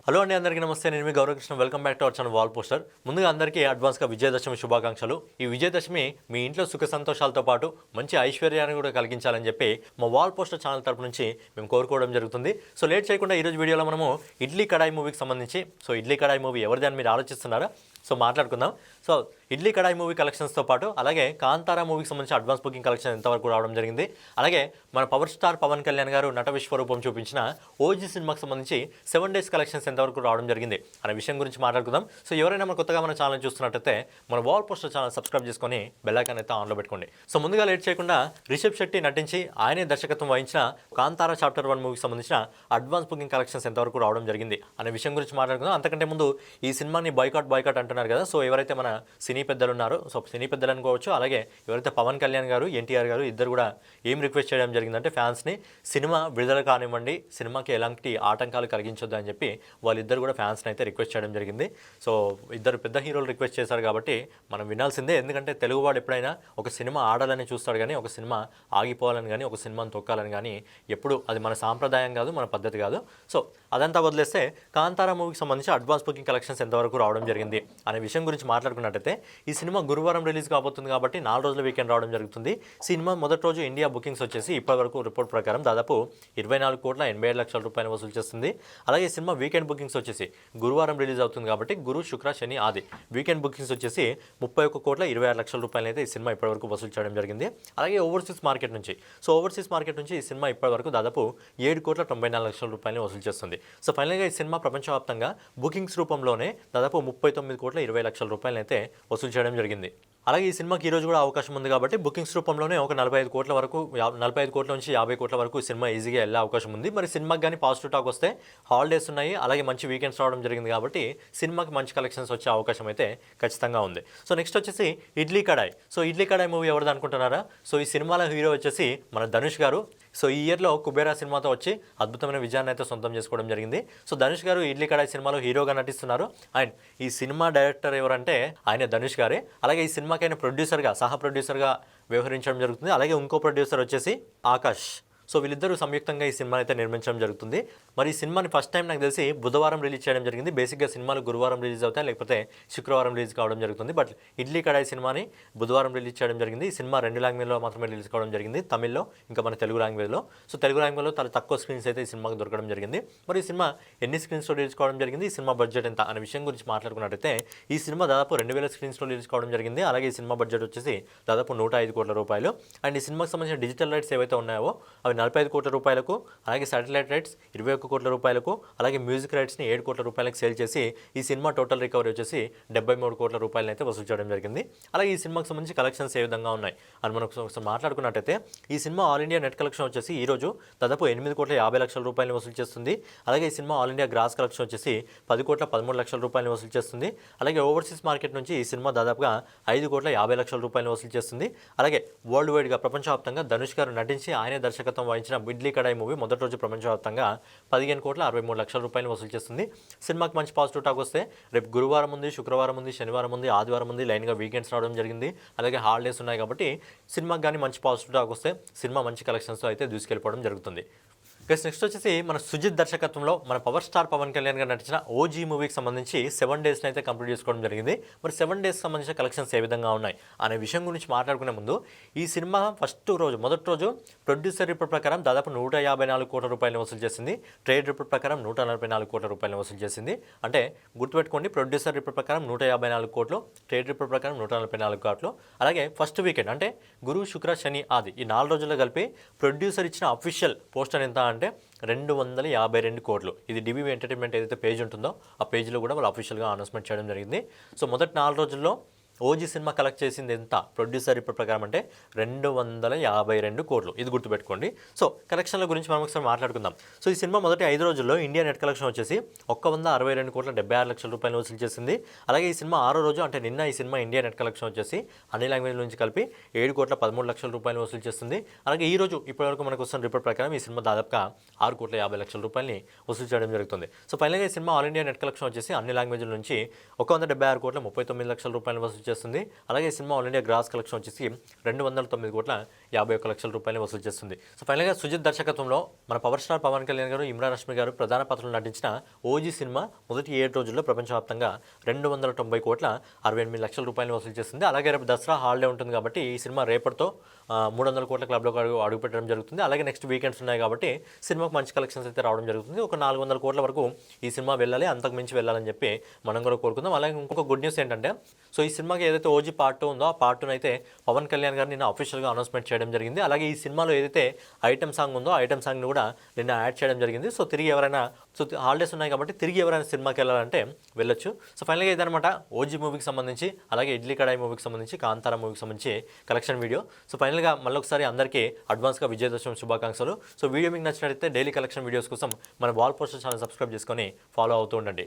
Hello అండి, అందరికీ నమస్తే. నేను మీ Gauravkrishna. Welcome back to our channel wall poster. ముందుగా అందరికీ అడ్వాన్స్గా విజయదశమి శుభాకాంక్షలు. ఈ విజయదశమి మీ ఇంట్లో సుఖ సంతోషాలతో పాటు మంచి ఐశ్వర్యాన్ని కూడా కలిగించాలని చెప్పి మా వాల్ పోస్టర్ ఛానల్ తరపు నుంచి మేము కోరుకోవడం జరుగుతుంది. సో లేట్ చేయకుండా ఈరోజు వీడియోలో మనము ఇడ్లీ కడాయి మూవీకి సంబంధించి ఇడ్లీ కడాయి మూవీ ఎవరిది అని మీరు ఆలోచిస్తున్నారా? మాట్లాడుకుందాం. ఇడ్లీ కడాయి మూవీ కలెక్షన్స్తో పాటు అలాగే కాంతారా మూవీకి సంబంధించి అడ్వాన్స్ బుకింగ్ కలెక్షన్ ఎంతవరకు రావడం జరిగింది, అలాగే మన పవర్ స్టార్ పవన్ కళ్యాణ్ గారు నట విశ్వరూపం చూపించిన ఓజీ సినిమాకి సంబంధించి 7 days కలెక్షన్స్ ఎంతవరకు రావడం జరిగింది అనే విషయం గురించి మాట్లాడుకుందాం. ఎవరైనా మన కొత్తగా మన ఛానల్ చూస్తున్నట్టయితే మన వాల్ పోస్టర్ ఛానల్ సబ్స్క్రైబ్ చేసుకొని బెల్ ఐకాన్ అయితే ఆన్లో పెట్టుకోండి. ముందుగా లేట్ చేయకుండా రిషబ్ శెట్టి నటించి ఆయనే దర్శకత్వం వహించిన కాంతారా చాప్టర్ 1 మూవీకి సంబంధించిన అడ్వాన్స్ బుకింగ్ కలెక్షన్స్ ఎంతవరకు రావడం జరిగింది అనే విషయం గురించి మాట్లాడుకుందాం. అంతకంటే ముందు ఈ సినిమాని బాయ్కాట్ అంటున్నారు కదా, ఎవరైతే మన సినీ పెద్దలు ఉన్నారో సినీ పెద్దలు అనుకోవచ్చు, అలాగే ఎవరైతే పవన్ కళ్యాణ్ గారు ఎన్టీఆర్ గారు ఇద్దరు కూడా ఏం రిక్వెస్ట్ చేయడం జరిగిందంటే ఫ్యాన్స్ని సినిమా విడుదల కానివ్వండి, సినిమాకి ఎలాంటి ఆటంకాలు కలిగించొద్దు అని చెప్పి వాళ్ళిద్దరు కూడా ఫ్యాన్స్ని అయితే రిక్వెస్ట్ చేయడం జరిగింది. ఇద్దరు పెద్ద హీరోలు రిక్వెస్ట్ చేశారు కాబట్టి మనం వినాల్సిందే. ఎందుకంటే తెలుగువాడు ఎప్పుడైనా ఒక సినిమా ఆడాలని చూస్తాడు కానీ ఒక సినిమా ఆగిపోవాలని కానీ ఒక సినిమాను తొక్కాలని కానీ ఎప్పుడు అది మన సాంప్రదాయం కాదు, మన పద్ధతి కాదు. అదంతా వదిలేస్తే కాంతారా మూవీకి సంబంధించి అడ్వాన్స్ బుకింగ్ కలెక్షన్స్ ఎంతవరకు రావడం జరిగింది అనే విషయం గురించి మాట్లాడుకున్నట్టయితే ఈ సినిమా గురువారం రిలీజ్ కాబోతుంది కాబట్టి 4 రోజుల వీకెండ్ రావడం జరుగుతుంది. సినిమా మొదటి రోజు ఇండియా బుకింగ్స్ వచ్చేసి ఇప్పటివరకు రిపోర్ట్ ప్రకారం దాదాపు 24,87,00,000 రూపాయలు వసూలు చేస్తుంది. అలాగే సినిమా వీకెండ్ బుకింగ్స్ వచ్చేసి గురువారం రిలీజ్ అవుతుంది కాబట్టి గురు, శుక్ర, శని, ఆది వీకెండ్ బుకింగ్స్ వచ్చేసి 31,26,00,000 రూపాయలు అయితే ఈ సినిమా ఇప్పటివరకు వసూలు చేయడం జరిగింది. అలాగే ఓవర్సీస్ మార్కెట్ నుంచి ఈ సినిమా ఇప్పటివరకు దాదాపు 7,94,00,000 రూపాయలు వసూలు చేస్తుంది. ఫైనల్గా ఈ సినిమా ప్రపంచవ్యాప్తంగా బుకింగ్స్ రూపంలోనే దాదాపు 39,20,00,000 రూపాయలు అయితే వసూలు చేయడం జరిగింది. అలాగే ఈ సినిమాకి ఈ రోజు కూడా అవకాశం ఉంది కాబట్టి బుకింగ్స్ రూపంలోనే ఒక 45 కోట్ల వరకు 45 కోట్ల నుంచి 50 కోట్ల వరకు ఈ సినిమా ఈజీగా వెళ్ళే అవకాశం ఉంది. మరి సినిమాకి కానీ పాజిటివ్ టాక్ వస్తే హాలిడేస్ ఉన్నాయి, అలాగే మంచి వీకెండ్స్ రావడం జరిగింది కాబట్టి సినిమాకి మంచి కలెక్షన్స్ వచ్చే అవకాశం అయితే ఖచ్చితంగా ఉంది. నెక్స్ట్ వచ్చేసి ఇడ్లీ కడాయి. ఇడ్లీ కడాయి మూవీ ఎవరిది అనుకుంటున్నారా? ఈ సినిమాలో హీరో వచ్చేసి మన ధనుష్ గారు. ఈ ఇయర్లో కుబేరా సినిమాతో వచ్చి అద్భుతమైన విజయాన్ని అయితే సొంతం చేసుకోవడం జరిగింది. ధనుష్ గారు ఇడ్లీ కడాయి సినిమాలో హీరోగా నటిస్తున్నారు. అండ్ ఈ సినిమా డైరెక్టర్ ఎవరంటే ఆయన ధనుష్ గారే. అలాగే ఈ సినిమాకి ఆయన సహ ప్రొడ్యూసర్గా వ్యవహరించడం జరుగుతుంది. అలాగే ఇంకో ప్రొడ్యూసర్ వచ్చేసి ఆకాష్. వీళ్ళిద్దరూ సంయుక్తంగా ఈ సినిమాని అయితే నిర్మించడం జరుగుతుంది. మరి ఈ సినిమాని ఫస్ట్ టైం నాకు తెలిసి బుధవారం రిలీజ్ చేయడం జరిగింది. బేసిక్గా సినిమాలు గురువారం రిలీజ్ అవుతాయి, లేకపోతే శుక్రవారం రిలీజ్ కావడం జరుగుతుంది. బట్ ఇడ్లీ కడాయి సినిమాని బుధవారం రిలీజ్ చేయడం జరిగింది. ఈ సినిమా 2 లాంగ్వేజ్లో మాత్రమే రిలీజ్ కావడం జరిగింది, తమిళ్లో ఇంకా మన తెలుగు లాంగ్వేజ్లో. తెలుగు లాంగ్వేజ్లో చాలా తక్కువ స్క్రీన్స్ అయితే ఈ సినిమాకి దొరకడం జరిగింది. మరి ఈ సినిమా ఎన్ని స్క్రీన్స్లో రిలీజ్ కావడం జరిగింది, ఈ సినిమా బడ్జెట్ ఎంత అనే విషయం గురించి మాట్లాడుకున్నట్టయితే ఈ సినిమా దాదాపు 2,000 స్క్రీన్స్లో రిలీజ్ కావడం జరిగింది. అలాగే ఈ సినిమా బడ్జెట్ వచ్చేసి దాదాపు 105 కోట్ల రూపాయలు. అండ్ ఈ సినిమాకి సంబంధించిన డిజిటల్ రైట్స్ ఏవైతే ఉన్నాయో అవి 45 కోట్ల రూపాయలు, అలాగే శాటిలైట్ రైట్స్ 21 కోట్ల రూపాయలకు, అలాగే మ్యూజిక్ రైట్స్ని 7 కోట్ల రూపాయలకు సేల్ చేసి ఈ సినిమా టోటల్ రికవరీ వచ్చేసి 73 కోట్ల రూపాయలను అయితే వసూలు చేయడం జరిగింది. అలాగే ఈ సినిమాకి సంబంధించి కలెక్షన్స్ ఏ విధంగా ఉన్నాయి అని మనం ఒకసారి మాట్లాడుకున్నట్టయితే ఈ cinema all India net collection వచ్చేసి ఈరోజు దాదాపు 8,50,00,000 రూపాయలు వసూలు చేస్తుంది. అలాగే ఈ cinema all India gross collection వచ్చేసి 10,13,00,000 రూపాయలు వసూలు చేస్తుంది. అలాగే ఓవర్సీస్ మార్కెట్ నుంచి ఈ సినిమా దాదాపుగా 5,50,00,000 రూపాయలు వసూలు చేస్తుంది. అలాగే వరల్డ్ వైడ్గా ప్రపంచవ్యాప్తంగా ధనుష్ గారు నటించి ఆయనే దర్శకత్వం వహించిన ఇడ్లీ కడాయి మూవీ మొదటి రోజు ప్రపంచవ్యాప్తంగా 15,63,00,000 రూపాయలు వసూలు చేస్తుంది. సినిమాకి మంచి పాజిటివ్ టాక్ వస్తే రేపు గురువారం ఉంది, శుక్రవారం ఉంది, శనివారం ఉంది, ఆదివారం ఉంది, లైన్గా వీకెండ్స్ రావడం జరిగింది. అలాగే హాలిడేస్ ఉన్నాయి కాబట్టి సినిమాకి కానీ మంచి పాజిటివ్ టాక్ వస్తే సినిమా మంచి కలెక్షన్స్తో అయితే దూసుకెళ్ళిపోవడం జరుగుతుంది. నెక్స్ట్ వచ్చేసి మన సుజిత్ దర్శకత్వంలో మన పవర్ స్టార్ పవన్ కళ్యాణ్ గారు నటించిన ఓజీ మూవీకి సంబంధించి 7 days అయితే కంప్లీట్ చేసుకోవడం జరిగింది. మరి 7 days సంబంధించిన కలెక్షన్స్ ఏ విధంగా ఉన్నాయి అనే విషయం గురించి మాట్లాడుకునే ముందు ఈ సినిమా మొదటి రోజు ప్రొడ్యూసర్ రిపోర్ట్ ప్రకారం దాదాపు 154 కోట్ల రూపాయలు వసూలు చేసింది. ట్రేడ్ రిపోర్ట్ ప్రకారం 144 కోట్ల రూపాయలు వసూలు చేసింది. అంటే గుర్తుపెట్టుకోండి, ప్రొడ్యూసర్ రిపోర్ట్ ప్రకారం 154 కోట్లు, ట్రేడ్ రిపోర్ట్ ప్రకారం 144 కోట్లు. అలాగే ఫస్ట్ వీకెండ్ అంటే గురు, శుక్ర, శని, ఆది ఈ 4 రోజుల్లో కలిపి ప్రొడ్యూసర్ ఇచ్చిన అఫీషియల్ పోస్టర్ ఎంత అంటే 252 కోట్లు. ఇది డివివి ఎంటర్టైన్మెంట్ ఏదైతే పేజ్ ఉంటుందో ఆ పేజ్లో కూడా వాళ్ళు అఫీషియల్గా అనౌన్స్మెంట్ చేయడం జరిగింది. మొదటి 4 రోజుల్లో ఓజీ సినిమా కలెక్ట్ చేసింది ఎంత ప్రొడ్యూసర్ రిపోర్ట్ ప్రకారం అంటే 252 కోట్లు. ఇది గుర్తుపెట్టుకోండి. కలెక్షన్ల గురించి మనం ఒకసారి మాట్లాడుకుందాం. ఈ సినిమా మొదటి 5 రోజుల్లో ఇండియా నెట్ కలెక్షన్ వచ్చేసి 162,76,00,000 రూపాయలు వసూలు చేసింది. అలాగే ఈ సినిమా 6వ రోజు అంటే నిన్న ఈ సినిమా ఇండియా నెట్ కలెక్షన్ వచ్చేసి అన్ని లాంగ్వేజ్ నుంచి కలిపి 7,13,00,000 రూపాయలు వసూలు చేస్తుంది. అలాగే ఈ రోజు ఇప్పటివరకు మనకు వస్తున్న రిపోర్ట్ ప్రకారం ఈ సినిమా దాదాపుగా 6,50,00,000 రూపాయలని వసూలు చేయడం జరుగుతుంది. ఫైనల్గా ఈ cinema all India net collection వచ్చేసి అన్ని లాంగ్వేజ్ల నుంచి 176,39,00,000 రూపాయలు వసూలు చేస్తుంది. అలాగే cinema all India gross collection వచ్చేసి 209,20,00,000 51 లక్షల రూపాయలు వసూలు చేస్తుంది. సో ఫైనల్గా సుజిత్ దర్శకత్వంలో మన పవర్ స్టార్ పవన్ కళ్యాణ్ గారు, ఇమ్రాన్ రష్మి గారు ప్రధాన పాత్రలు నటించిన ఓజీ సినిమా మొదటి 7 రోజుల్లో ప్రపంచవ్యాప్తంగా 290 కోట్ల 68 లక్షల రూపాయలు వసూలు చేస్తుంది. అలాగే రేపు దసరా హాలిడే ఉంటుంది కాబట్టి ఈ సినిమా రేపటితో 300 కోట్ల క్లబ్లో అడుగు పెట్టడం జరుగుతుంది. అలాగే నెక్స్ట్ వీకెండ్స్ ఉన్నాయి కాబట్టి సినిమాకు మంచి కలెక్షన్స్ అయితే రావడం జరుగుతుంది. ఒక 400 కోట్ల వరకు ఈ సినిమా వెళ్ళాలి, అంతకు మించి వెళ్ళాలని చెప్పి మనం కూడా కోరుకుందాం. అలాగే ఇంకొక గుడ్ న్యూస్ ఏంటంటే, సో ఈ సినిమాకి ఏదైతే ఓజీ పార్ట్ 2 ఉందో ఆ పార్ట్ 2 అయితే పవన్ కళ్యాణ్ గారు నిన్న అఫీషియల్గా అనౌన్స్మెంట్ చేయడం జరిగింది. అలాగే ఈ సినిమాలో ఏదైతే ఐటమ్ సాంగ్ ఉందో ఐటమ్ సాంగ్ని కూడా నిన్న యాడ్ చేయడం జరిగింది. సో తిరిగి ఎవరైనా హాలిడేస్ ఉన్నాయి కాబట్టి తిరిగి ఎవరైనా సినిమాకి వెళ్ళాలంటే వెళ్ళొచ్చు. సో ఫైనల్గా ఇదనమాట ఓజీ మూవీకి సంబంధించి, అలాగే ఇడ్లీ కడాయి మూవీకి సంబంధించి, కాంతారా మూవీకి సంబంధించి కలెక్షన్ వీడియో. సో ఫైనల్గా మళ్ళీ ఒకసారి అందరికీ అడ్వాన్స్గా విజయదశమి శుభాకాంక్షలు. సో వీడియో మీకు నచ్చినట్లయితే డైలీ కలెక్షన్ వీడియోస్ కోసం మన వాల్ పోస్టర్ ఛానల్ సబ్స్క్రైబ్ చేసుకొని ఫాలో అవుతూ ఉండండి.